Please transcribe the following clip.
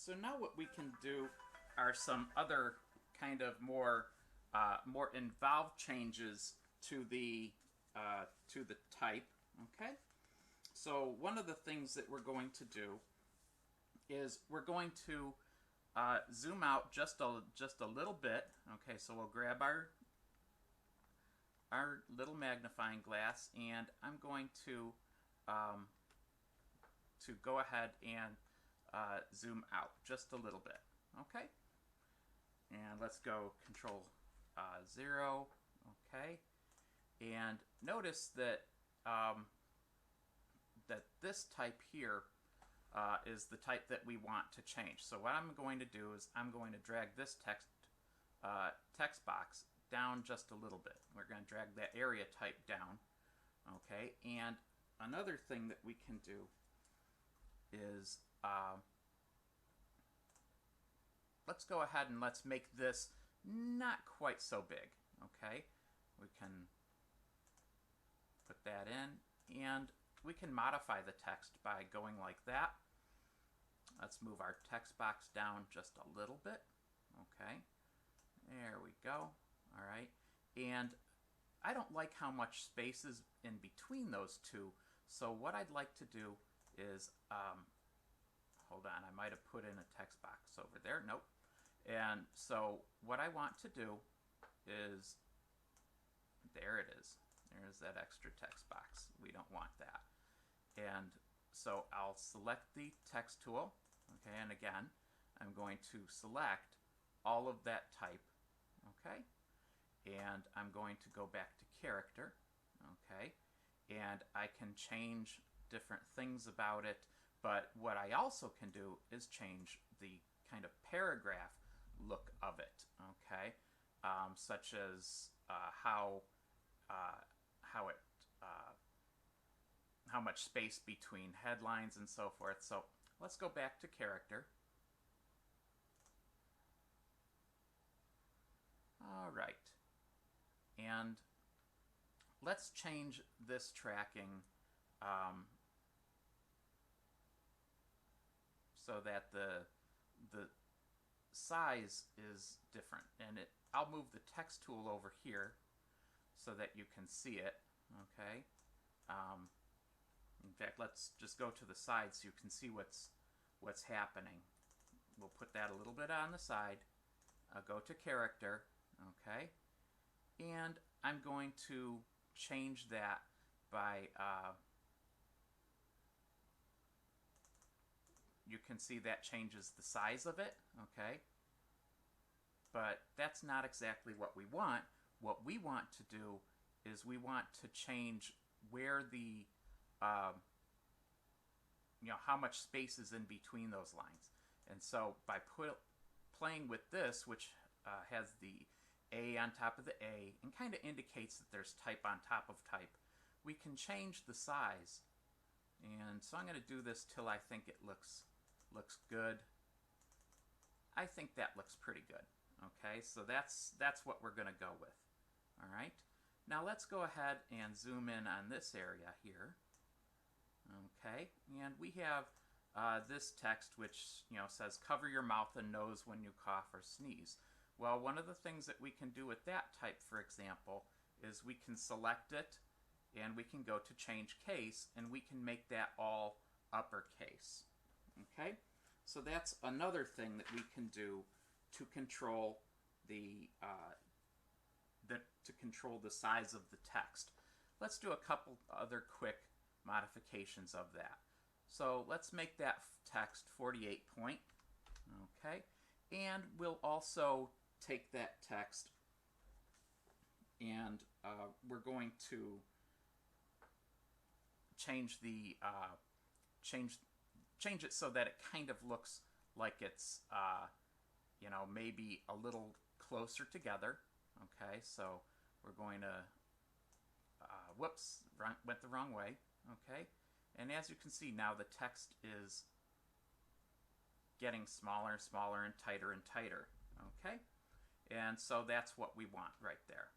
So now what we can do are some other kind of more involved changes to the type. Okay. So one of the things that we're going to do is we're going to zoom out just a little bit. Okay. So we'll grab our little magnifying glass, and I'm going to go ahead and zoom out just a little bit. Okay. And let's go Control 0. Okay. And notice that that this type here is the type that we want to change. So what I'm going to do is I'm going to drag this text box down just a little bit. We're going to drag that area type down. Okay. And another thing that we can do is let's go ahead and let's make this not quite so big. Okay, we can put that in, and we can modify the text by going like that. Let's move our text box down just a little bit. Okay, there we go. All right, and I don't like how much space is in between those two, so what I'd like to do is hold on, I might have put in a text box over there. Nope. And so what I want to do is, there it is. There's that extra text box. We don't want that. And so I'll select the text tool. Okay, and again, I'm going to select all of that type. Okay, and I'm going to go back to character. Okay, and I can change different things about it, but what I also can do is change the kind of paragraph look of it. Okay, such as how much space between headlines and so forth. So let's go back to character. All right, and let's change this tracking so that the size is different, and I'll move the text tool over here so that you can see it. Okay. In fact, let's just go to the side so you can see what's happening. We'll put that a little bit on the side. Go to character. Okay, and I'm going to change that by you can see that changes the size of it. Okay, but that's not exactly what we want. What we want to do is we want to change where the how much space is in between those lines. And so by playing with this, which has the A on top of the A and kind of indicates that there's type on top of type, we can change the size. And so I'm going to do this till I think it looks good. I think that looks pretty good. Okay, so that's what we're going to go with. All right, now let's go ahead and zoom in on this area here. Okay, and we have this text which says cover your mouth and nose when you cough or sneeze. Well, one of the things that we can do with that type, for example, is we can select it and we can go to change case and we can make that all uppercase. Okay, so that's another thing that we can do to control the size of the text. Let's do a couple other quick modifications of that. So let's make that text 48 point. Okay, and we'll also take that text and we're going to change the change it so that it kind of looks like it's maybe a little closer together. Okay, so we're going to whoops, went the wrong way. Okay, and as you can see now the text is getting smaller and smaller and tighter. Okay, and so that's what we want right there.